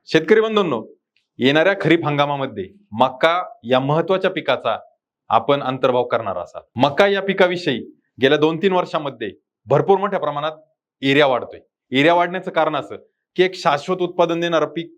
शेतकरी बंधूंनो, येणाऱ्या खरीप हंगामामध्ये मका या महत्वाच्या पिकाचा आपण अंतर्भाव करणार असाल. मका या पिकाविषयी गेल्या 2-3 वर्षांमध्ये भरपूर मोठ्या प्रमाणात एरिया वाढतोय. एरिया वाढण्याचं कारण असं की एक शाश्वत उत्पादन देणारं पीक,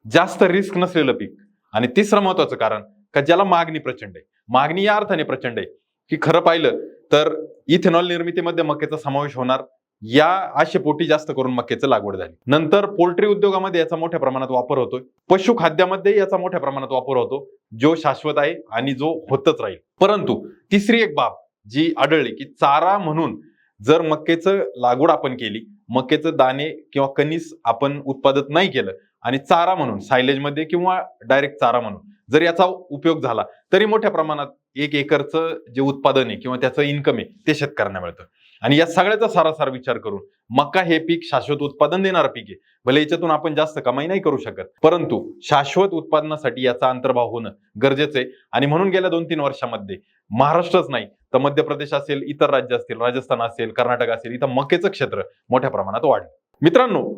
जास्त रिस्क नसलेलं पीक, आणि तिसरं महत्वाचं कारण का ज्याला मागणी प्रचंड आहे. मागणी या अर्थाने प्रचंड आहे की खरं पाहिलं तर इथेनॉल निर्मितीमध्ये मक्याचा समावेश होणार या आशेपोटी जास्त करून मक्याची लागवड झाली. नंतर पोल्ट्री उद्योगामध्ये याचा मोठ्या प्रमाणात वापर होतोय. पशुखाद्यामध्ये याचा मोठ्या प्रमाणात वापर होतो, जो शाश्वत आहे आणि जो होतच राहील. परंतु तिसरी एक बाब जी आढळली की चारा म्हणून जर मक्याचं लागवड आपण केली, मक्याचं दाणे किंवा कणीस आपण उत्पादन नाही केलं आणि चारा म्हणून सायलेजमध्ये किंवा डायरेक्ट चारा म्हणून जर याचा उपयोग झाला तरी मोठ्या प्रमाणात 1 एकरचं जे उत्पादन आहे किंवा त्याचं इन्कम आहे ते शेतकऱ्यांना मिळतं. आणि या सगळ्याचा सारासार विचार करून मका हे पीक शाश्वत उत्पादन देणारं पीक आहे. भले याच्यातून आपण जास्त कमाई नाही करू शकत, परंतु शाश्वत उत्पादनासाठी याचा अंतर्भाव होणं गरजेचं आहे. आणि म्हणून गेल्या 2-3 वर्षांमध्ये महाराष्ट्रच नाही तर मध्य प्रदेश असेल, इतर राज्य असतील, राजस्थान असेल, कर्नाटक असेल, इथं मक्याचं क्षेत्र मोठ्या प्रमाणात वाढलं. मित्रांनो,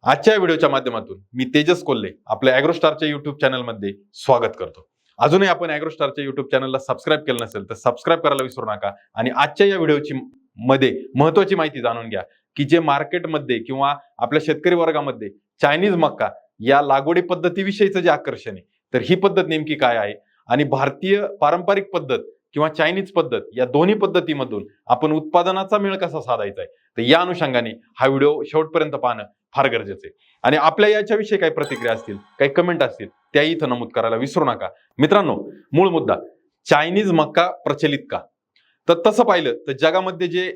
आजच्या व्हिडिओच्या माध्यमातून मी तेजस कोल्हे आपल्या ॲग्रोस्टारच्या युट्यूब चॅनलमध्ये स्वागत करतो. अजूनही आपण ॲग्रोस्टारच्या युट्यूब चॅनलला सबस्क्राईब केलं नसेल तर सबस्क्राईब करायला विसरू नका. आणि आजच्या या व्हिडिओची मध्ये महत्वाची माहिती जाणून घ्या की जे मार्केटमध्ये किंवा आपल्या शेतकरी वर्गामध्ये चायनीज मक्का या लागवडी पद्धतीविषयीचं जे आकर्षण आहे, तर ही पद्धत नेमकी काय आहे आणि भारतीय पारंपरिक पद्धत किंवा चायनीज पद्धत या दोन्ही पद्धतीमधून आपण उत्पादनाचा मेळ कसा साधायचा आहे, तर या अनुषंगाने हा व्हिडिओ शेवटपर्यंत पाहणं फार गरजेचं आहे. आणि आपल्या याच्याविषयी काही प्रतिक्रिया असतील, काही कमेंट असतील, त्याही इथं नमूद करायला विसरू नका. मित्रांनो, मूळ मुद्दा, चायनीज मक्का प्रचलित का? तर तसं पाहिलं तर जगामध्ये जे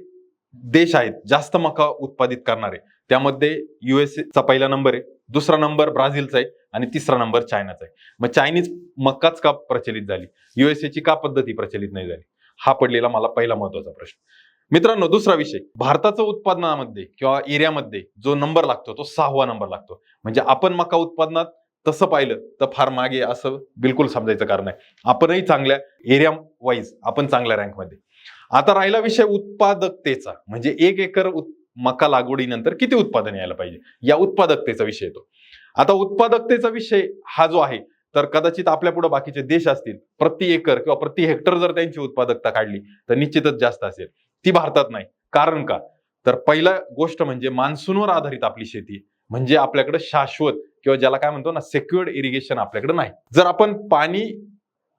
देश आहेत जास्त मका उत्पादित करणारे, त्यामध्ये USA चा पहिला नंबर आहे, दुसरा नंबर ब्राझीलचा आहे आणि तिसरा नंबर चायनाचा आहे. मग चायनीज मक्काच का प्रचलित झाली, USA ची का पद्धती प्रचलित नाही झाली, हा पडलेला मला पहिला महत्वाचा प्रश्न. मित्रांनो, दुसरा विषय, भारताचं उत्पादनामध्ये किंवा एरियामध्ये जो नंबर लागतो तो 6वा नंबर लागतो. म्हणजे आपण मका उत्पादनात तसं पाहिलं तर फार मागे असं बिलकुल समजायचं कारण आहे. आपणही चांगल्या एरिया वाईज आपण चांगल्या रँकमध्ये. आता राहिला विषय उत्पादकतेचा, म्हणजे 1 एकर मका लागवडीनंतर किती उत्पादन यायला पाहिजे, या उत्पादकतेचा विषय येतो. आता उत्पादकतेचा विषय हा जो आहे, तर कदाचित आपल्या पुढे बाकीचे देश असतील, प्रति एकर किंवा प्रति हेक्टर जर त्यांची उत्पादकता काढली तर निश्चितच जास्त असेल. ती भारतात नाही. कारण का? तर पहिला गोष्ट म्हणजे मान्सूनवर आधारित आपली शेती, म्हणजे आपल्याकडे शाश्वत किंवा ज्याला काय म्हणतो ना, सेक्युअर्ड इरिगेशन आपल्याकडे नाही. जर आपण पाणी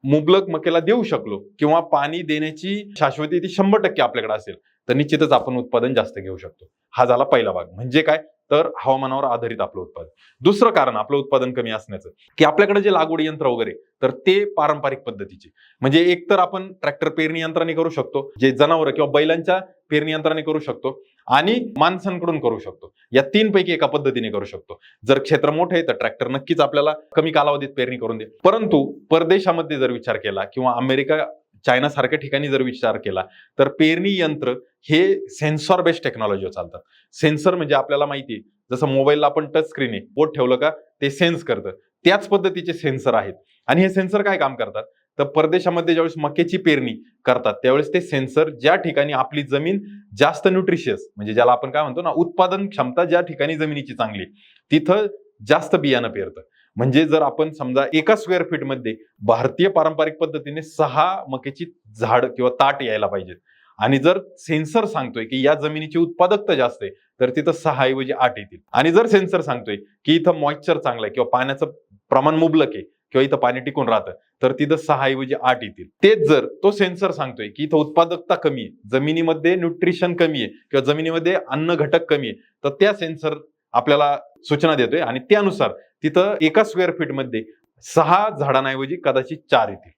मुबलक मक्याला देऊ शकलो किंवा पाणी देण्याची शाश्वती ती 100% आपल्याकडे असेल तर निश्चितच आपण उत्पादन जास्त घेऊ शकतो. हा झाला पहिला भाग. म्हणजे काय, तर हवामानावर आधारित आपलं उत्पादन. दुसरं कारण आपलं उत्पादन कमी असण्याचं की आपल्याकडे जे लागवड यंत्र वगैरे तर ते पारंपरिक पद्धतीचे, म्हणजे एक तर आपण ट्रॅक्टर पेरणी यंत्राने करू शकतो, जे जनावर किंवा बैलांच्या पेरणी यंत्राने करू शकतो, आणि माणसांकडून करू शकतो. या 3 पैकी एका पद्धतीने करू शकतो. जर क्षेत्र मोठे आहे तर ट्रॅक्टर नक्कीच आपल्याला कमी कालावधीत पेरणी करून दे. परंतु परदेशामध्ये जर विचार केला किंवा अमेरिका, चायना सारख्या ठिकाणी जर विचार केला तर पेरणी यंत्र हे सेन्सॉर बेस्ड टेक्नॉलॉजीवर चालतात. सेन्सर म्हणजे आपल्याला माहिती आहे, जसं मोबाईलला आपण टच स्क्रीन आहे, बोट ठेवलं का ते सेन्स करतं, त्याच पद्धतीचे सेन्सर आहेत. आणि हे सेन्सर काय काम करतात, तर परदेशामध्ये ज्यावेळेस मक्याची पेरणी करतात त्यावेळेस ते सेन्सर ज्या ठिकाणी आपली जमीन जास्त न्यूट्रिशियस, म्हणजे ज्याला आपण काय म्हणतो ना, उत्पादन क्षमता ज्या ठिकाणी जमिनीची चांगली, तिथं जास्त बियाणं पेरतं. म्हणजे जर आपण समजा 1 स्क्वेअर फीट मध्ये भारतीय पारंपरिक पद्धतीने 6 मक्याची झाड किंवा ताट यायला पाहिजेत, आणि जर सेन्सर सांगतोय की या जमिनीची उत्पादकता जास्त आहे तर तिथं 6 ऐवजी 8 येतील. आणि जर सेन्सर सांगतोय की इथं मॉइश्चर चांगलं आहे किंवा पाण्याचं प्रमाण मुबलक आहे किंवा इथं पाणी टिकून राहतं तर तिथं 6 ऐवजी 8 येतील. तेच जर तो सेन्सर सांगतोय की इथं उत्पादकता कमी आहे, जमिनीमध्ये न्यूट्रिशन कमी आहे किंवा जमिनीमध्ये अन्न घटक कमी आहे, तर त्या सेन्सर आपल्याला सूचना देतोय आणि त्यानुसार तिथं 1 स्क्वेअर फीट मध्ये 6 झाडांऐवजी कदाचित 4 येतील.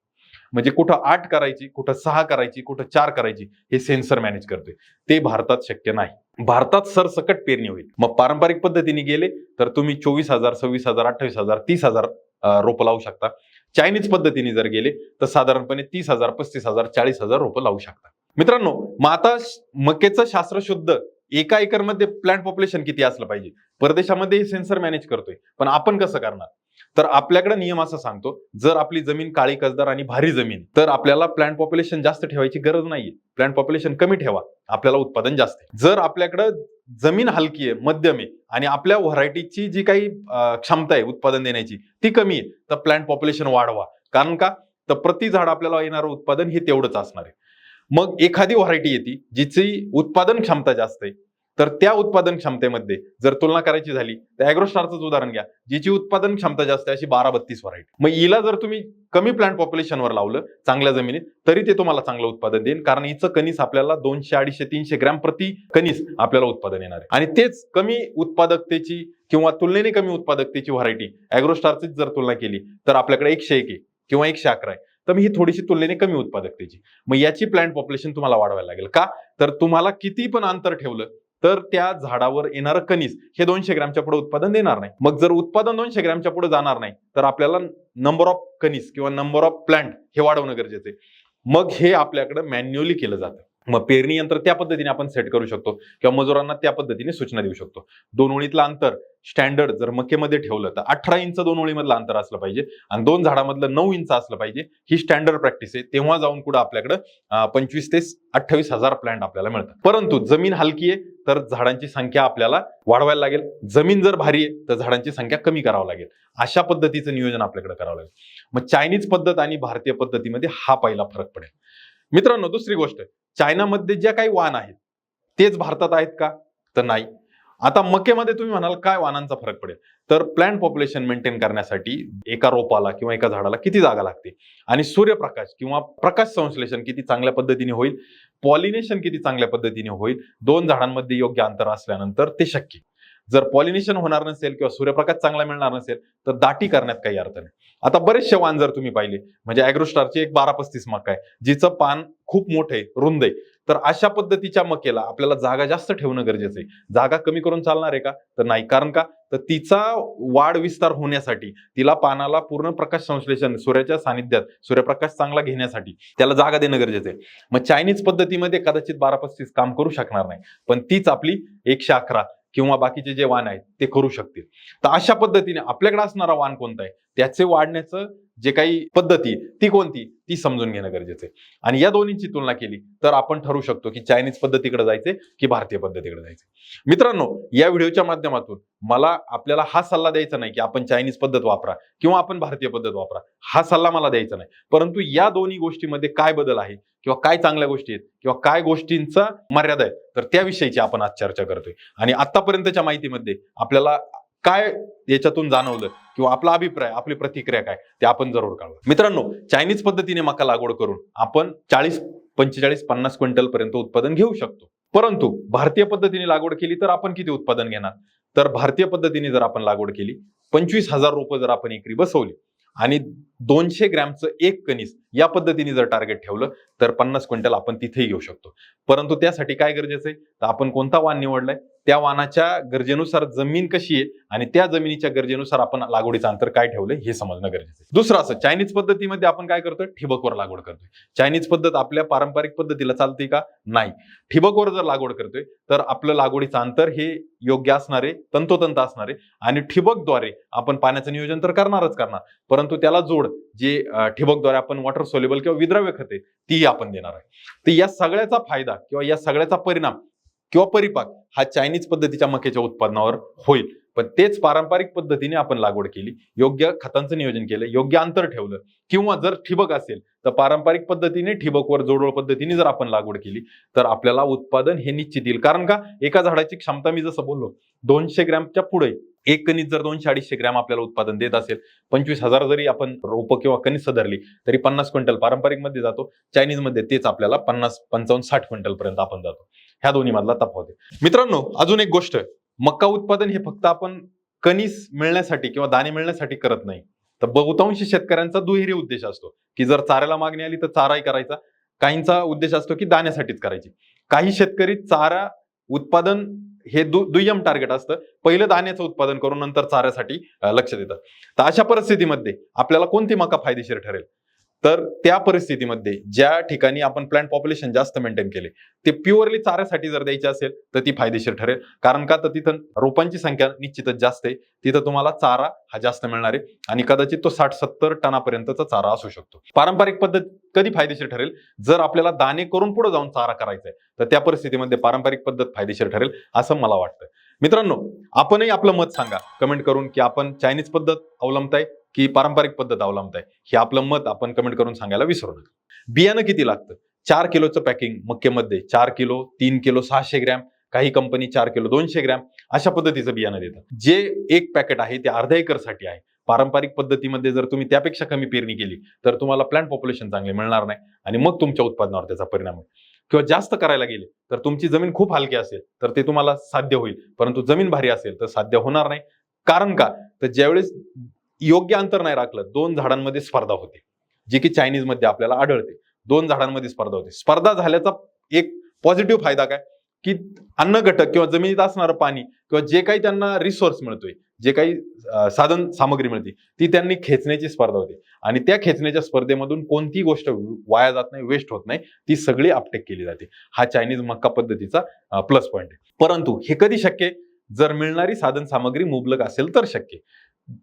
म्हणजे कुठं 8 करायची, कुठं 6 करायची, कुठं 4 करायची, हे सेन्सर मॅनेज करतोय. ते भारतात शक्य नाही. भारतात सरसकट पेरणी होईल. मग पारंपरिक पद्धतीने गेले तर तुम्ही 24,000, 26,000, 28,000, 30,000 रोपं लावू शकता. चायनीज पद्धतीने जर गेले तर साधारणपणे 30,000, 35,000, 40,000 रोपं लावू शकता. मित्रांनो, मग आता मक्याचं शास्त्रशुद्ध 1 एकरमध्ये प्लांट पॉप्युलेशन किती असलं पाहिजे, परदेशामध्ये हे सेन्सर मॅनेज करतोय, पण आपण कसं करणार? तर आपल्याकडे नियम असा सांगतो, जर आपली जमीन काळी कसदार आणि भारी जमीन, तर आपल्याला प्लांट पॉप्युलेशन जास्त ठेवायची गरज नाहीये. प्लांट पॉप्युलेशन कमी ठेवा, आपल्याला उत्पादन जास्त आहे. जर आपल्याकडे जमीन हलकी आहे, मध्यम आहे आणि आपल्या व्हरायटीची जी काही क्षमता आहे उत्पादन देण्याची ती कमी आहे, तर प्लांट पॉप्युलेशन वाढवा. कारण का, तर प्रति झाड आपल्याला येणारं उत्पादन हे तेवढंच असणार आहे. मग एखादी व्हरायटी येते जिची उत्पादन क्षमता जास्त आहे, तर त्या उत्पादन क्षमतेमध्ये जर तुलना करायची झाली तर ॲग्रोस्टारचंच उदाहरण घ्या, जिची उत्पादन क्षमता जास्त आहे अशी 12-32 व्हरायटी. मग हिला जर तुम्ही कमी प्लांट पॉप्युलेशनवर लावलं चांगल्या जमिनीत, तरी ते तुम्हाला चांगलं उत्पादन देईल. कारण हिचं कणीस आपल्याला 200, 250, 300 ग्रॅम प्रति कणीस आपल्याला उत्पादन येणार आहे. आणि तेच कमी उत्पादकतेची किंवा तुलनेने कमी उत्पादकतेची व्हरायटी ॲग्रोस्टारची जर तुलना केली तर आपल्याकडे 101 आहे किंवा 111 आहे. तर मग ही थोडीशी तुलनेने कमी उत्पादकतेची. मग याची प्लांट पॉप्युलेशन तुम्हाला वाढवायला लागेल. का, तर तुम्हाला किती पण अंतर ठेवलं तर त्या झाडावर येणारं कणीस हे 200 ग्रॅमच्या पुढे उत्पादन देणार नाही. मग जर उत्पादन 200 ग्रॅमच्या पुढे जाणार नाही तर आपल्याला नंबर ऑफ कणीस किंवा नंबर ऑफ प्लांट हे वाढवणं गरजेचं आहे. मग हे आपल्याकडे मॅन्युअली केलं जातं. मग पेरणी यंत्र त्या पद्धतीने आपण सेट करू शकतो किंवा मजुरांना त्या पद्धतीने सूचना देऊ शकतो. 2 ओळीतलं अंतर स्टँडर्ड जर मक्केमध्ये ठेवलं तर 18 इंच 2 ओळीमधलं अंतर असलं पाहिजे आणि 2 झाडामधलं 9 इंच असलं पाहिजे. ही स्टँडर्ड प्रॅक्टिस आहे. तेव्हा जाऊन कुठं आपल्याकडे 25 ते 28 हजार प्लांट आपल्याला मिळतात. परंतु जमीन हलकी आहे तर झाडांची संख्या आपल्याला वाढवायला लागेल. जमीन जर भारी आहे तर झाडांची संख्या कमी करावं लागेल. अशा पद्धतीचं नियोजन आपल्याकडे करावं लागेल. मग चायनीज पद्धत आणि भारतीय पद्धतीमध्ये हा पहिला फरक पडेल. मित्रांनो, दुसरी गोष्ट, चायनामध्ये ज्या काही वाण आहेत तेच भारतात आहेत का, तर नाही. आता मक्केमध्ये तुम्ही म्हणाल काय वाणांचा फरक पडेल, तर प्लांट पॉप्युलेशन मेंटेन करण्यासाठी एका रोपाला किंवा एका झाडाला किती जागा लागते आणि सूर्यप्रकाश किंवा प्रकाश संश्लेषण किती चांगल्या पद्धतीने होईल, पॉलिनेशन किती चांगल्या पद्धतीने होईल, 2 झाडांमध्ये योग्य अंतर असल्यानंतर ते शक्य. जर पॉलिनेशन होणार नसेल किंवा सूर्यप्रकाश चांगला मिळणार नसेल तर दाटी करण्यात काही अर्थ नाही. आता बरेचसे वाण जर तुम्ही पाहिले, म्हणजे ॲग्रोस्टारची एक 1235 मका आहे जिचं पान खूप मोठं आहे, रुंद आहे, तर अशा पद्धतीच्या मकेला आपल्याला जागा जास्त ठेवणं गरजेचं आहे. जागा कमी करून चालणार आहे का, तर नाही. कारण का, तर तिचा वाढ विस्तार होण्यासाठी तिला पानाला पूर्ण प्रकाश संश्लेषण सूर्याच्या सानिध्यात सूर्यप्रकाश चांगला घेण्यासाठी त्याला जागा देणं गरजेचं आहे. मग चायनीज पद्धतीमध्ये कदाचित 1235 काम करू शकणार नाही, पण तीच आपली 111 किंवा बाकीचे जे वाण आहेत ते करू शकतील. तर अशा पद्धतीने आपल्याकडे असणारा वाण कोणता आहे, त्याचे वाढण्याचं जे काही पद्धती ती कोणती, ती समजून घेणं गरजेचं आहे. आणि या दोन्हींची तुलना केली तर आपण ठरवू शकतो की चायनीज पद्धतीकडे जायचे की भारतीय पद्धतीकडे जायचे. मित्रांनो, या व्हिडिओच्या माध्यमातून मला आपल्याला हा सल्ला द्यायचा नाही की आपण चायनीज पद्धत वापरा किंवा आपण भारतीय पद्धत वापरा, हा सल्ला मला द्यायचा नाही. परंतु या दोन्ही गोष्टीमध्ये काय बदल आहे किंवा काय चांगल्या गोष्टी आहेत किंवा काय गोष्टींचा मर्यादा आहे, तर त्याविषयीची आपण आज चर्चा करतोय. आणि आतापर्यंतच्या माहितीमध्ये आपल्याला काय याच्यातून जाणवलं किंवा आपला अभिप्राय, आपली प्रतिक्रिया काय, ते आपण जरूर कळवा. मित्रांनो, चायनीज पद्धतीने मका लागवड करून आपण 40, 45, 50 क्विंटल पर्यंत उत्पादन घेऊ शकतो. परंतु भारतीय पद्धतीने लागवड केली तर आपण किती उत्पादन घेणार, तर भारतीय पद्धतीने जर आपण लागवड केली, 25,000 रोपं जर आपण एकरी बसवली आणि 200 ग्रॅमचं एक कणीस या पद्धतीने जर टार्गेट ठेवलं तर 50 क्विंटल आपण तिथेही घेऊ शकतो. परंतु त्यासाठी काय गरजेचं आहे, तर आपण कोणता वाण निवडलाय, त्या वाणाच्या गरजेनुसार जमीन कशी आहे आणि त्या जमिनीच्या गरजेनुसार आपण लागवडीचं अंतर काय ठेवलंय हे समजणं गरजेचं आहे. दुसरं असं, चायनीज पद्धतीमध्ये आपण काय करतोय, ठिबकवर लागवड करतोय. चायनीज पद्धत आपल्या पारंपरिक पद्धतीला चालते का, नाही. ठिबकवर जर लागवड करतोय तर आपलं लागवडीचं अंतर हे योग्य असणारे, तंतोतंत असणारे आणि ठिबकद्वारे आपण पाण्याचं नियोजन तर करणारच करणार, परंतु त्याला जोड जे ठिबकद्वारे आपण वॉटर सोल्युबल किंवा विद्राव्य खते ती आपण देणार आहे. तर या सगळ्याचा फायदा किंवा या सगळ्याचा परिणाम किंवा परिपाक हा चायनीज पद्धतीच्या मक्याच्या उत्पादनावर होईल. पण तेच पारंपरिक पद्धतीने आपण लागवड केली, योग्य खतांचं नियोजन केलं, योग्य अंतर ठेवलं किंवा जर ठिबक असेल तर पारंपरिक पद्धतीने ठिबकवर जोडोळ पद्धतीने जर आपण लागवड केली तर आपल्याला उत्पादन हे निश्चित येईल. कारण का, एका झाडाची क्षमता मी जसं बोललो 200 ग्रॅमच्या पुढे एक कणीस जर 200-250 ग्रॅम आपल्याला उत्पादन देत असेल, 25,000 जरी आपण रोपं किंवा कणीस धरली तरी 50 क्विंटल पारंपरिक मध्ये जातो, चायनीज मध्ये तेच आपल्याला 50, 55, 60 क्विंटल पर्यंत आपण जातो. ह्या दोन्ही मधला तफावत आहे. मित्रांनो, अजून एक गोष्ट, मका उत्पादन हे फक्त आपण कणीस मिळण्यासाठी किंवा दाणे मिळण्यासाठी करत नाही, तर बहुतांशी शेतकऱ्यांचा दुहेरी उद्देश असतो की जर चाऱ्याला मागणी आली तर चाराही करायचा, काहींचा उद्देश असतो की दाण्यासाठीच करायची. काही शेतकरी चारा उत्पादन हे दुय्यम टार्गेट असतं, पहिलं दाण्याचं उत्पादन करून नंतर चाऱ्यासाठी लक्ष देतात. तर अशा परिस्थितीमध्ये आपल्याला कोणती मका फायदेशीर ठरेल, तर त्या परिस्थितीमध्ये ज्या ठिकाणी आपण प्लांट पॉप्युलेशन जास्त मेंटेन केले ते प्युअरली चाऱ्यासाठी जर द्यायचे असेल तर ती फायदेशीर ठरेल. कारण का तर तिथं रोपांची संख्या निश्चितच जास्त आहे, तिथं तुम्हाला चारा हा जास्त मिळणार आहे आणि कदाचित तो 60-70 टनापर्यंतचा चारा असू शकतो. पारंपरिक पद्धत कधी फायदेशीर ठरेल? जर आपल्याला दाणे करून पुढे जाऊन चारा करायचा आहे तर त्या परिस्थितीमध्ये पारंपरिक पद्धत फायदेशीर ठरेल असं मला वाटतं. मित्रांनो, आपणही आपलं मत सांगा कमेंट करून की आपण चायनीज पद्धत अवलंबताय की पारंपरिक पद्धत अवलंबताय. हे आपलं मत आपण कमेंट करून सांगायला विसरू नका. बियाणं किती लागतं? 4 किलोचं पॅकिंग मक्केमध्ये 4 किलो, 3 किलो 600 ग्रॅम, काही कंपनी 4 किलो 200 ग्रॅम अशा पद्धतीचं बियाणं देतात. जे एक पॅकेट आहे ते अर्ध्या एकरसाठी आहे. पारंपरिक पद्धतीमध्ये जर तुम्ही त्यापेक्षा कमी पेरणी केली तर तुम्हाला प्लांट पॉप्युलेशन चांगले मिळणार नाही आणि मग तुमच्या उत्पादनावर त्याचा परिणाम होईल. किंवा जास्त करायला गेले तर तुमची जमीन खूप हलकी असेल तर ते तुम्हाला साध्य होईल, परंतु जमीन भारी असेल तर साध्य होणार नाही. कारण का तर ज्यावेळेस योग्य अंतर नाही राखलं, 2 झाडांमध्ये स्पर्धा होते, जी की चायनीज मध्ये आपल्याला आढळते. 2 झाडांमध्ये स्पर्धा होते. स्पर्धा झाल्याचा एक पॉझिटिव्ह फायदा काय की अन्न घटक किंवा जमिनीत असणारं पाणी किंवा जे काही त्यांना रिसोर्स मिळतोय, जे काही साधन सामग्री मिळते ती त्यांनी खेचण्याची स्पर्धा होते आणि त्या खेचण्याच्या स्पर्धेमधून कोणतीही गोष्ट वाया जात नाही, वेस्ट होत नाही, ती सगळी अपटेक केली जाते. हा चायनीज मक्का पद्धतीचा प्लस पॉईंट आहे. परंतु हे कधी शक्य आहे? जर मिळणारी साधन सामग्री मुबलक असेल तर शक्य.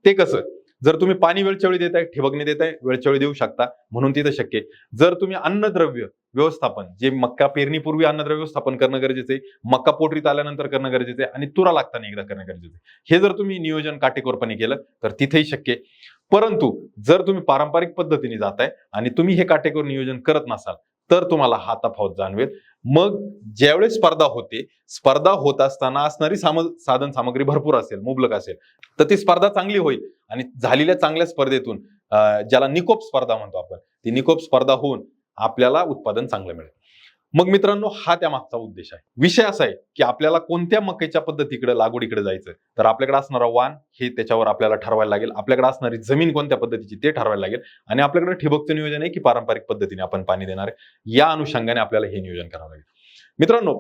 ते कसं? जर तुम्ही पाणी वेळच्यावेळी देताय, ठिबकने देताय, वेळच्यावेळी देऊ शकता म्हणून तिथं शक्य आहे. जर तुम्ही अन्नद्रव्य व्यवस्थापन, जे मक्का पेरणीपूर्वी अन्नद्रव्य व्यवस्थापन करणं गरजेचं आहे, मक्का पोटरीत आल्यानंतर करणं गरजेचं आहे आणि तुरा लागताना एकदा करणं गरजेचं आहे, हे जर तुम्ही नियोजन काटेकोरपणे केलं तर तिथेही शक्य आहे. परंतु जर तुम्ही पारंपरिक पद्धतीने जाताय आणि तुम्ही हे काटेकोर नियोजन करत नसाल तर तुम्हाला हा तफावत जाणवेल. मग ज्यावेळेस स्पर्धा होते, स्पर्धा होत असताना असणारी साधन सामग्री भरपूर असेल, मुबलक असेल, तर ती स्पर्धा चांगली होईल आणि झालेल्या चांगल्या स्पर्धेतून ज्याला निकोप स्पर्धा म्हणतो आपण, ती निकोप स्पर्धा होऊन आपल्याला उत्पादन चांगलं मिळेल. मग मित्रांनो, हा त्या मागचा उद्देश आहे. विषय असा आहे की आपल्याला कोणत्या मक्याच्या पद्धतीकडे, लागवडीकडे जायचं, तर आपल्याकडे असणारा वाण हे त्याच्यावर आपल्याला ठरवायला लागेल, आपल्याकडे असणारी जमीन कोणत्या पद्धतीची ते ठरवायला लागेल आणि आपल्याकडे ठिबकचं नियोजन आहे की पारंपरिक पद्धतीने आपण पाणी देणार आहे, या अनुषंगाने आपल्याला हे नियोजन करावं लागेल. मित्रांनो,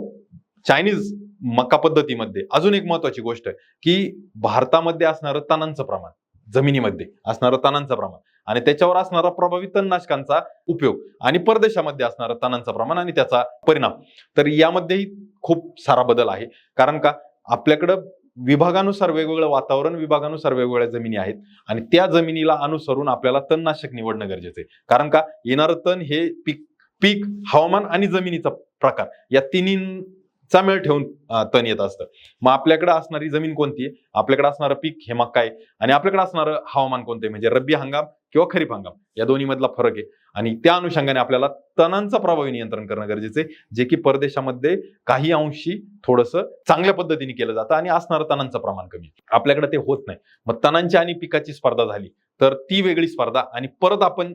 चायनीज मका पद्धतीमध्ये अजून एक महत्वाची गोष्ट आहे की भारतामध्ये असणारं तणांचं प्रमाण, जमिनीमध्ये असणारं तणांचं प्रमाण आणि त्याच्यावर असणारा प्रभावी तणनाशकांचा उपयोग आणि परदेशामध्ये असणारं तणांचं प्रमाण आणि त्याचा परिणाम, तर यामध्येही खूप सारा बदल आहे. कारण का आपल्याकडं विभागानुसार वेगवेगळं वातावरण, विभागानुसार वेगवेगळ्या जमिनी आहेत आणि त्या जमिनीला अनुसरून आपल्याला तणनाशक निवडणं गरजेचं आहे. कारण का येणारं तण हे पीक, हवामान आणि जमिनीचा प्रकार या तिन्हीचा मेळ ठेवून तण येत असतं. मग आपल्याकडे असणारी जमीन कोणती आहे, आपल्याकडे असणारं पीक हे मका आहे आणि आपल्याकडे असणारं हवामान कोणतं आहे, म्हणजे रब्बी हंगाम किंवा खरीप हंगाम, या दोन्ही मधला फरक आहे. आणि त्या अनुषंगाने आपल्याला तणांचं प्रभावी नियंत्रण करणं गरजेचं आहे, जे की परदेशामध्ये काही अंशी थोडंसं चांगल्या पद्धतीने केलं जातं आणि असणारं तणांचं प्रमाण कमी. आपल्याकडे ते होत नाही. मग तणांची आणि पिकाची स्पर्धा झाली तर ती वेगळी स्पर्धा आणि परत आपण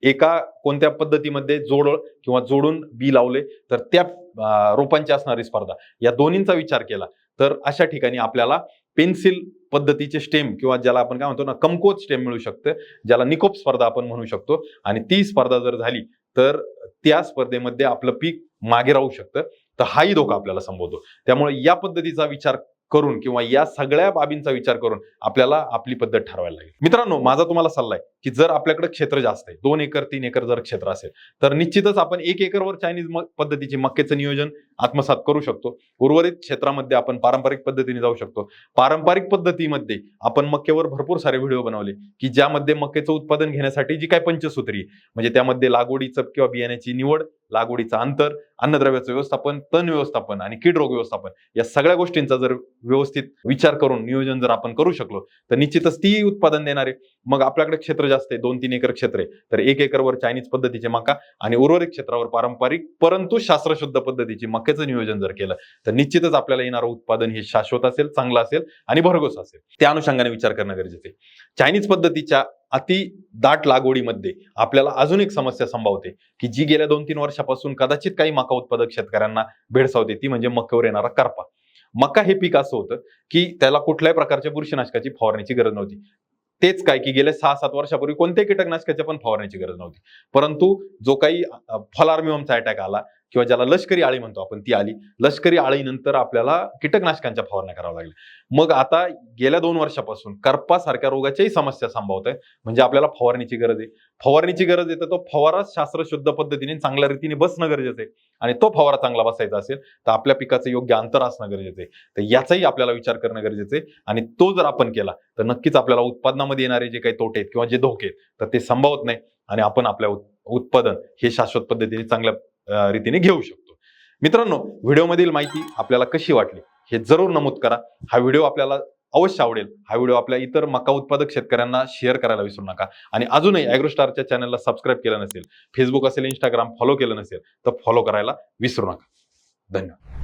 एका कोणत्या पद्धतीमध्ये किंवा जोडून बी लावले तर त्या रोपांची असणारी स्पर्धा, या दोन्हींचा विचार केला तर अशा ठिकाणी आपल्याला पेन्सिल पद्धतीचे स्टेम किंवा ज्याला आपण काय म्हणतो ना, कमकुवत स्टेम मिळू शकतं, ज्याला निकोप स्पर्धा आपण म्हणू शकतो. आणि ती स्पर्धा जर झाली तर त्या स्पर्धेमध्ये आपलं पीक मागे राहू शकतं, तर हाही धोका आपल्याला संभवतो. त्यामुळे या पद्धतीचा विचार करून किंवा या सगळ्या बाबींचा विचार करून आपल्याला आपली पद्धत ठरवायला लागेल. मित्रांनो, माझा तुम्हाला सल्ला आहे की जर आपल्याकडे क्षेत्र जास्त आहे, 2 एकर 3 एकर जर क्षेत्र असेल तर निश्चितच आपण 1 एकरवर चायनीज पद्धतीचे मक्याचं नियोजन आत्मसात करू शकतो. उर्वरित क्षेत्रामध्ये आपण पारंपरिक पद्धतीने जाऊ शकतो. पारंपरिक पद्धतीमध्ये आपण मक्यावर भरपूर सारे व्हिडिओ बनवले की ज्यामध्ये मक्याचं उत्पादन घेण्यासाठी जी काय पंचसूत्री, म्हणजे त्यामध्ये लागवडीचं किंवा बियाण्याची निवड, लागवडीचं अंतर, अन्नद्रव्याचं व्यवस्थापन, तण व्यवस्थापन आणि कीड रोग व्यवस्थापन, या सगळ्या गोष्टींचा जर व्यवस्थित विचार करून नियोजन जर आपण करू शकलो तर निश्चितच ती उत्पादन देणार आहे. मग आपल्याकडे क्षेत्र जास्त आहे, 2-3 एकर क्षेत्र आहे, तर 1 एकरवर चायनीज पद्धतीचे मका आणि उर्वरित क्षेत्रावर पारंपरिक परंतु शास्त्रशुद्ध पद्धतीचे मक्याचं नियोजन जर केलं तर निश्चितच आपल्याला येणारं उत्पादन हे शाश्वत असेल, चांगलं असेल आणि भरघोस असेल. त्या अनुषंगाने विचार करणं गरजेचं आहे. चायनीज पद्धतीच्या अति दाट लागवडीमध्ये आपल्याला अजून एक समस्या संभावते की जी गेल्या 2-3 वर्षापासून कदाचित काही मका उत्पादक शेतकऱ्यांना भेडसावते, ती म्हणजे मक्यावर येणारा करपा. मका हे पीक असं होतं की त्याला कुठल्याही प्रकारच्या बुरशीनाशकाची फवारण्याची गरज नव्हती. तेच काय की गेल्या 6-7 वर्षापूर्वी कोणत्याही कीटकनाशकाच्या पण फवारण्याची गरज नव्हती. परंतु जो काही फॉल आर्मीवर्मचा अटॅक आला किंवा ज्याला लष्करी आळी म्हणतो आपण ती आली. लष्करी आळीनंतर आपल्याला कीटकनाशकांच्या फवारण्या कराव्या लागल्या. मग आता गेल्या 2 वर्षापासून करपासारख्या रोगाच्याही समस्या संभवत आहे. म्हणजे आपल्याला फवारणीची गरज आहे. फवारणीची गरज आहे तर तो फवारा शास्त्रशुद्ध पद्धतीने चांगल्या रीतीने बसणं गरजेचं आहे. आणि तो फवारा चांगला बसायचा असेल तर आपल्या पिकाचं योग्य अंतर असणं गरजेचं आहे. तर याचाही आपल्याला विचार करणं गरजेचं आहे. आणि तो जर आपण केला तर नक्कीच आपल्याला उत्पादनामध्ये येणारे जे काही तोटे आहेत किंवा जे धोके आहेत तर ते संभवत नाही आणि आपण आपल्या उत्पादन हे शाश्वत पद्धतीने चांगल्या रीतीने घेऊ शकतो. मित्रांनो, व्हिडिओमधील माहिती आपल्याला कशी वाटली हे जरूर नमूद करा. हा व्हिडिओ आपल्याला अवश्य आवडेल. हा व्हिडिओ आपल्या इतर मका उत्पादक शेतकऱ्यांना शेअर करायला विसरू नका. आणि अजूनही ॲग्रोस्टारच्या चॅनलला सबस्क्राईब केलं नसेल, फेसबुक असेल, इंस्टाग्राम फॉलो केलं नसेल तर फॉलो करायला विसरू नका. धन्यवाद.